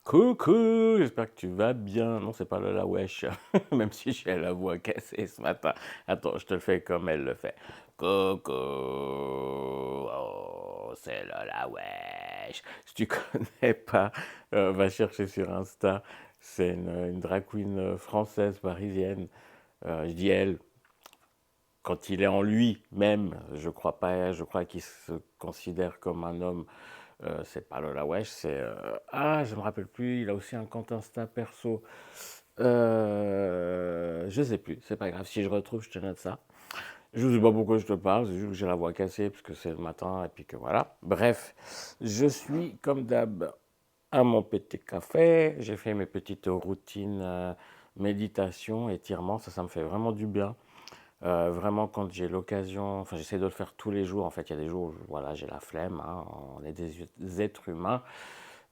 Coucou, j'espère que tu vas bien. Non, c'est pas Lola Wesh, même si j'ai la voix cassée ce matin. Attends, je te le fais comme elle le fait. Coucou, oh, c'est Lola Wesh. Si tu connais pas, va chercher sur Insta. C'est une drag queen française, parisienne. Je dis elle, quand il est en lui-même, je crois qu'il se considère comme un homme. C'est pas Lola Wesh, c'est. Ah, je me rappelle plus, il a aussi un compte Insta perso. Je sais plus, c'est pas grave. Si je retrouve, je te note ça. Je sais pas pourquoi je te parle, c'est juste que j'ai la voix cassée parce que c'est le matin et puis que voilà. Bref, je suis comme d'hab à mon petit café. J'ai fait mes petites routines méditation, étirement. Ça me fait vraiment du bien. Vraiment, quand j'ai l'occasion, enfin, j'essaie de le faire tous les jours. En fait, il y a des jours où voilà, j'ai la flemme, hein, on est des êtres humains,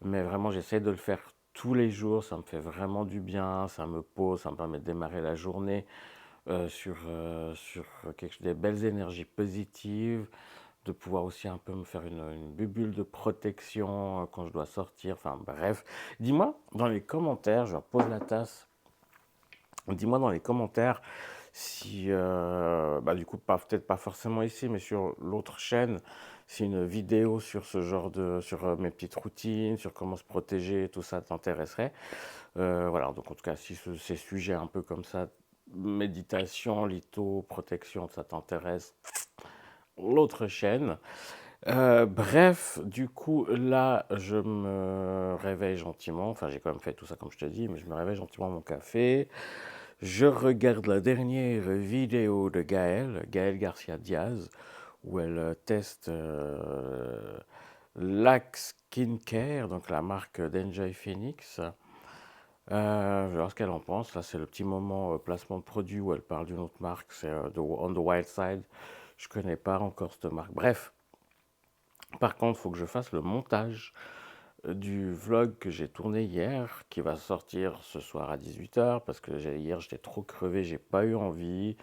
mais vraiment, j'essaie de le faire tous les jours. Ça me fait vraiment du bien, ça me pose, ça me permet de démarrer la journée sur des belles énergies positives, de pouvoir aussi un peu me faire une bulle de protection quand je dois sortir. Enfin, bref. Dis-moi dans les commentaires, je repose la tasse. Dis-moi dans les commentaires si, bah du coup, peut-être pas forcément ici, mais sur l'autre chaîne, si une vidéo sur ce genre sur mes petites routines, sur comment se protéger, tout ça t'intéresserait. Voilà, donc en tout cas, si ces sujets un peu comme ça, méditation, litho, protection, ça t'intéresse, l'autre chaîne. Bref, du coup, là, je me réveille gentiment. Enfin, j'ai quand même fait tout ça comme je te dis, mais je me réveille gentiment à mon café. Je regarde la dernière vidéo de Gaëlle Garcia Diaz, où elle teste l'Axe Skincare, donc la marque d'Enjoy Phoenix. Je vais voir ce qu'elle en pense. Là, c'est le petit moment placement de produit où elle parle d'une autre marque, c'est On the Wild Side. Je connais pas encore cette marque. Bref, par contre, il faut que je fasse le montage du vlog que j'ai tourné hier, qui va sortir ce soir à 18h, parce que hier j'étais trop crevé, j'ai pas eu envie.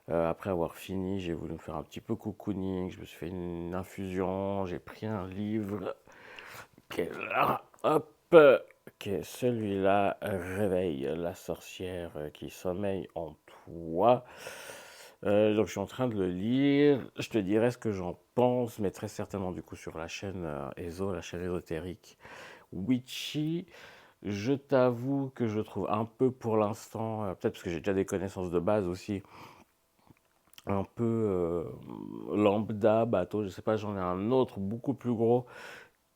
Après avoir fini, j'ai voulu me faire un petit peu cocooning, je me suis fait une infusion, j'ai pris un livre qui est là, hop, qui est celui-là, Réveille la sorcière qui sommeille en toi. Donc je suis en train de le lire, je te dirai ce que j'en pense, mais très certainement du coup sur la chaîne ESO, la chaîne ésotérique Witchy. Je t'avoue que je trouve un peu pour l'instant, peut-être parce que j'ai déjà des connaissances de base aussi, un peu lambda, bateau, je sais pas, j'en ai un autre beaucoup plus gros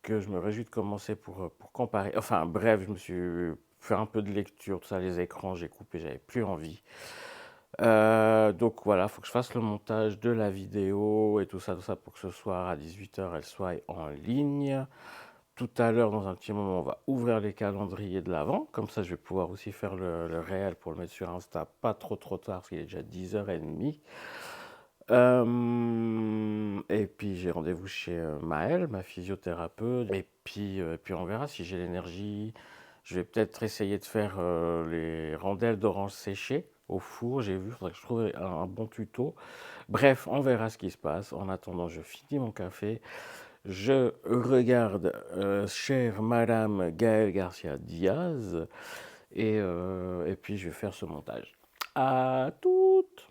que je me réjouis de commencer pour comparer. Enfin bref, je me suis fait un peu de lecture, tout ça, les écrans, j'ai coupé, j'avais plus envie. Donc voilà, il faut que je fasse le montage de la vidéo et tout ça pour que ce soir à 18h elle soit en ligne. Tout à l'heure, dans un petit moment, on va ouvrir les calendriers de l'avant. Comme ça, je vais pouvoir aussi faire le réel pour le mettre sur Insta, pas trop tard, parce qu'il est déjà 10h30. Et puis, j'ai rendez-vous chez Maëlle, ma physiothérapeute. Et puis, on verra si j'ai l'énergie. Je vais peut-être essayer de faire les rondelles d'orange séchées au four. J'ai vu, il faudrait que je trouve un bon tuto. Bref, on verra ce qui se passe. En attendant, je finis mon café. Je regarde chère Madame Gaëlle Garcia Diaz et puis je vais faire ce montage. À toutes!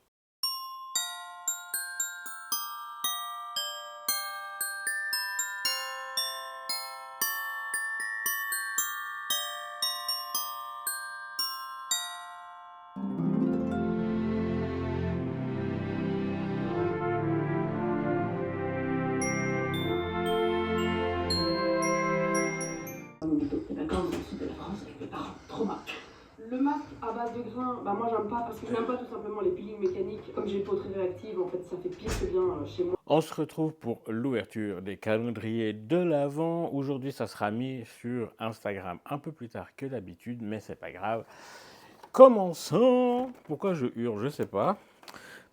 Les vacances dans le sud de la France avec mes parents, trop marrant. Le masque à base de grains, bah moi j'aime pas parce que je n'aime pas tout simplement les peelings mécaniques. Comme j'ai une peau très réactive, en fait ça fait pire que bien chez moi. On se retrouve pour l'ouverture des calendriers de l'Avent. Aujourd'hui, ça sera mis sur Instagram un peu plus tard que d'habitude, mais c'est pas grave. Commençons. Pourquoi je hurle, je sais pas.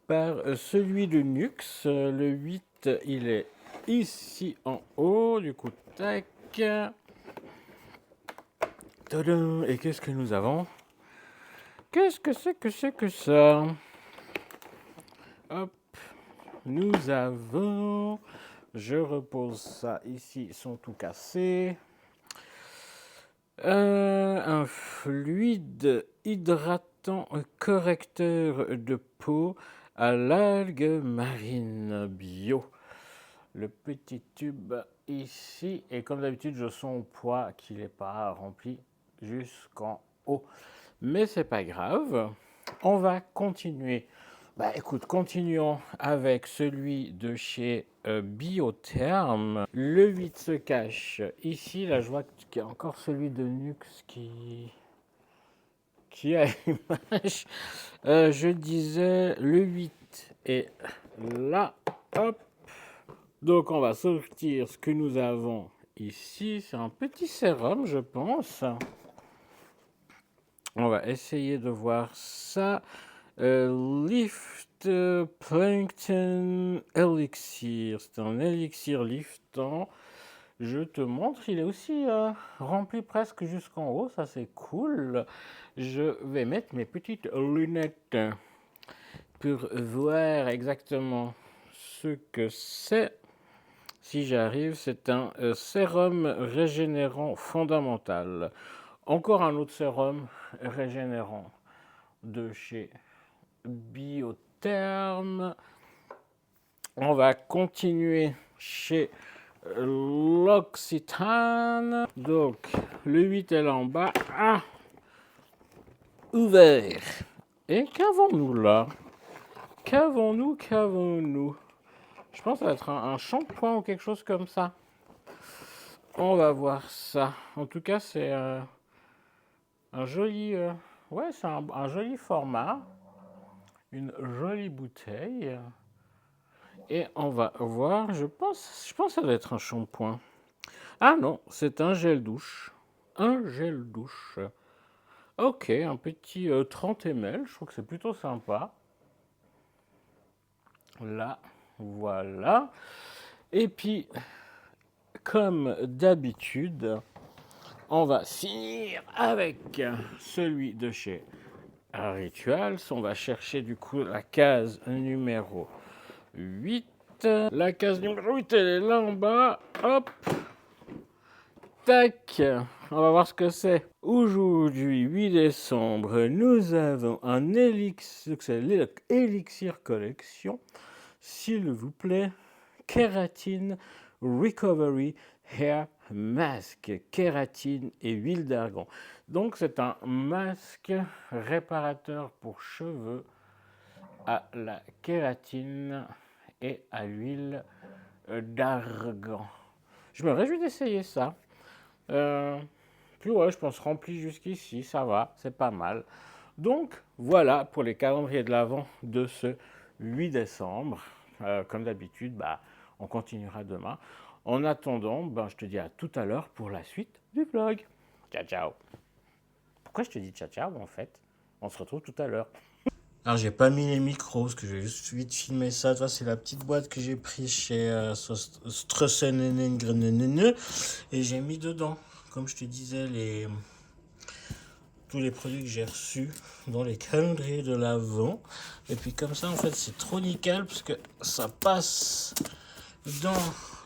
Par celui de Nux, le 8, il est ici en haut. Du coup, tac. Tadam. Et qu'est-ce que nous avons? Qu'est-ce que c'est que ça? Hop, nous avons... Je repose ça ici, ils sont tout cassés. Un fluide hydratant correcteur de peau à l'algue marine bio. Le petit tube ici, et comme d'habitude, je sens au poids qu'il n'est pas rempli jusqu'en haut. Mais c'est pas grave, on va continuer. Écoute, continuons avec celui de chez Biotherm. Le 8 se cache ici. Là, je vois qu'il y a encore celui de Nux qui a l'image. Je disais, le 8 est là. Hop. Donc, on va sortir ce que nous avons ici. C'est un petit sérum, je pense. On va essayer de voir ça. Lift Plankton Elixir. C'est un élixir liftant. Je te montre, il est aussi rempli presque jusqu'en haut. Ça, c'est cool. Je vais mettre mes petites lunettes pour voir exactement ce que c'est. Si j'arrive, c'est un sérum régénérant fondamental. Encore un autre sérum régénérant de chez Biotherm. On va continuer chez L'Occitane. Donc, le 8 est là en bas. Ah, ouvert. Et qu'avons-nous là? Qu'avons-nous? Je pense que ça va être un shampoing ou quelque chose comme ça. On va voir ça. En tout cas, c'est un joli... ouais, c'est un joli format. Une jolie bouteille. Et on va voir, je pense que ça doit être un shampoing. Ah non, c'est un gel douche. Un gel douche. Ok, un petit 30 ml, je trouve que c'est plutôt sympa. Là, voilà. Et puis, comme d'habitude, on va finir avec celui de chez Rituals. On va chercher du coup la case numéro 8. La case numéro 8, elle est là en bas. Hop. Tac. On va voir ce que c'est. Aujourd'hui, 8 décembre, nous avons un élixir, c'est l'élixir collection. S'il vous plaît, Kératine Recovery Hair Mask. Kératine et huile d'argan. Donc, c'est un masque réparateur pour cheveux à la kératine et à l'huile d'argan. Je me réjouis d'essayer ça. Puis ouais, je pense rempli jusqu'ici, ça va, c'est pas mal. Donc voilà pour les calendriers de l'Avent de ce 8 décembre. Comme d'habitude, on continuera demain. En attendant, je te dis à tout à l'heure pour la suite du vlog. Ciao, ciao. Pourquoi je te dis ciao, ciao en fait? On se retrouve tout à l'heure. Alors j'ai pas mis les micros parce que j'ai juste vite filmé ça. Toi, c'est la petite boîte que j'ai prise chez Strassenenen et j'ai mis dedans, comme je te disais, tous les produits que j'ai reçus dans les calendriers de l'Avent. Et puis comme ça, en fait, c'est trop nickel parce que ça passe dans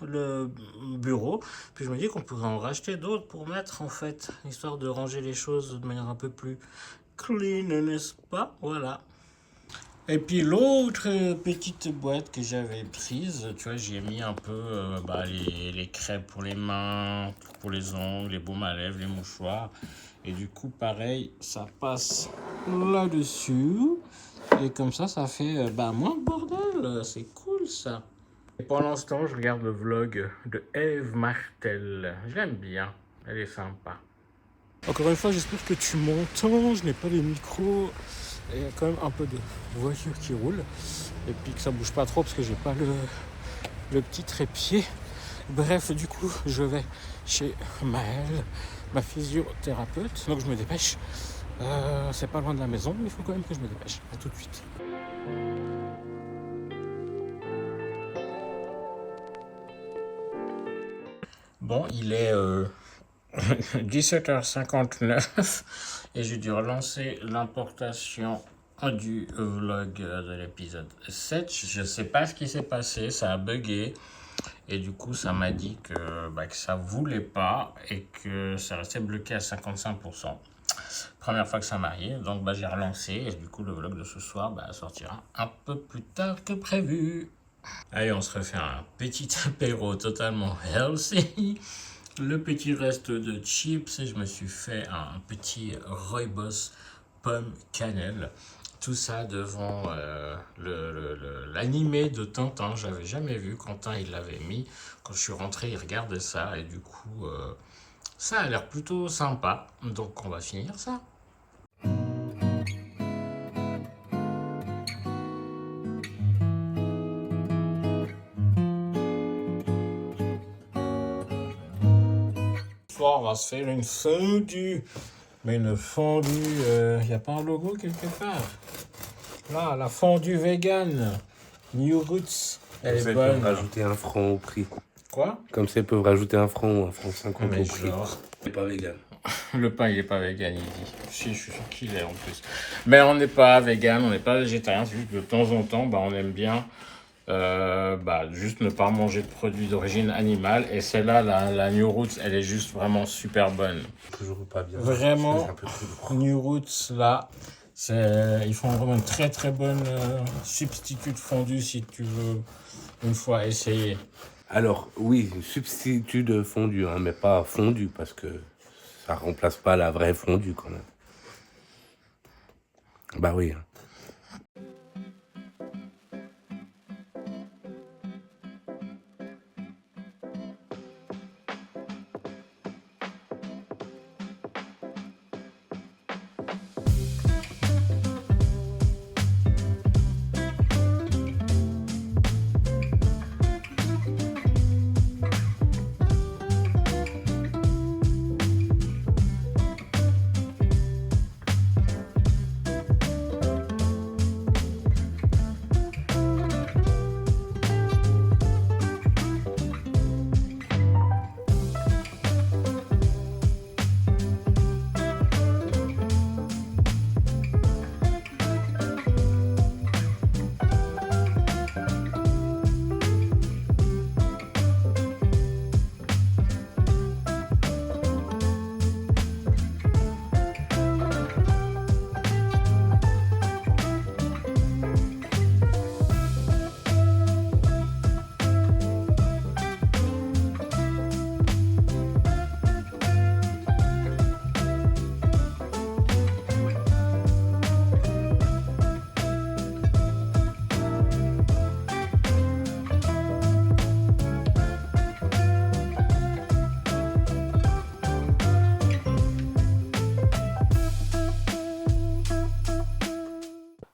le bureau. Puis je me dis qu'on pourrait en racheter d'autres pour mettre, en fait, histoire de ranger les choses de manière un peu plus clean, n'est-ce pas? Voilà. Et puis l'autre petite boîte que j'avais prise, tu vois, j'y ai mis un peu les crèmes pour les mains, pour les ongles, les baumes à lèvres, les mouchoirs. Et du coup, pareil, ça passe là-dessus. Et comme ça fait moins de bordel. C'est cool ça. Et pendant ce temps, je regarde le vlog de Eve Martel. Je l'aime bien, elle est sympa. Encore une fois, j'espère que tu m'entends. Je n'ai pas les micros. Il y a quand même un peu de voiture qui roule. Et puis que ça bouge pas trop parce que j'ai pas le petit trépied. Bref, du coup, je vais chez Maëlle, ma physiothérapeute. Donc je me dépêche. C'est pas loin de la maison, mais il faut quand même que je me dépêche. À tout de suite. Bon, il est 17h59 et j'ai dû relancer l'importation du vlog de l'épisode 7. Je sais pas ce qui s'est passé, ça a bugué Et du coup, ça m'a dit que ça voulait pas et que ça restait bloqué à 55%. Première fois que ça m'arrive, donc j'ai relancé et du coup le vlog de ce soir sortira un peu plus tard que prévu. Allez, on se refait un petit apéro totalement healthy. Le petit reste de chips et je me suis fait un petit rooibos pomme cannelle. Tout ça devant l'animé de Tintin. J'avais jamais vu. Quentin, il l'avait mis. Quand je suis rentré, il regardait ça. Et du coup, ça a l'air plutôt sympa. Donc, on va finir ça. Ce soir, on va se faire une fondue. Mais une fondue, il n'y a pas un logo quelque part? Là, la fondue vegan. New Roots. Elle est bonne. Ils peuvent rajouter un franc au prix. Quoi? Comme ça, ils peuvent rajouter un franc ou un franc 50 Mais au prix. genre... C'est pas vegan. Le pain, il est pas vegan, il dit. Si, je suis sûr qu'il est en plus. Mais on n'est pas vegan, on n'est pas végétarien, c'est juste que de temps en temps, on aime bien juste ne pas manger de produits d'origine animale. Et celle-là, la New Roots, elle est juste vraiment super bonne. Toujours pas bien. Vraiment, C'est un peu trop lourd. New Roots, là, ils font vraiment une très très bonne substitut de fondue si tu veux une fois essayer. Alors, oui, substitut de fondue, mais pas fondue, parce que ça remplace pas la vraie fondue quand même. Bah oui.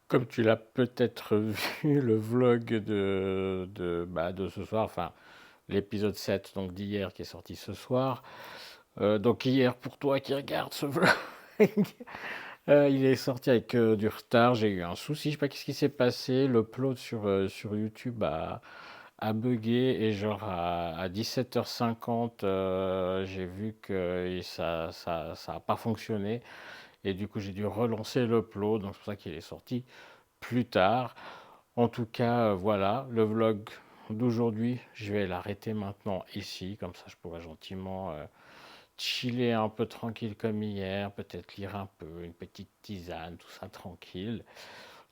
Comme tu l'as peut-être vu, le vlog de ce soir, enfin l'épisode 7 donc d'hier qui est sorti ce soir. Donc hier, pour toi qui regardes ce vlog, il est sorti avec du retard. J'ai eu un souci, je sais pas qu'est-ce qui s'est passé. L'upload sur YouTube a bugué et genre à 17h50, j'ai vu que ça a pas fonctionné. Et du coup, j'ai dû relancer l'upload, donc c'est pour ça qu'il est sorti plus tard. En tout cas, voilà, le vlog d'aujourd'hui, je vais l'arrêter maintenant ici, comme ça je pourrais gentiment chiller un peu tranquille comme hier, peut-être lire un peu, une petite tisane, tout ça tranquille.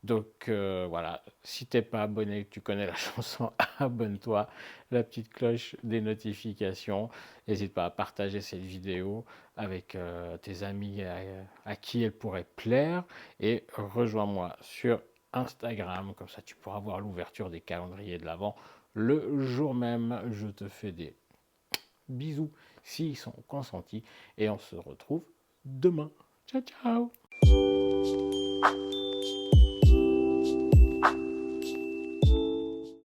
Donc voilà, si t'es pas abonné, que tu connais la chanson, abonne-toi, la petite cloche des notifications. N'hésite pas à partager cette vidéo avec tes amis à qui elle pourrait plaire. Et rejoins-moi sur Instagram, comme ça tu pourras voir l'ouverture des calendriers de l'Avent le jour même. Je te fais des bisous s'ils sont consentis et on se retrouve demain. Ciao ciao.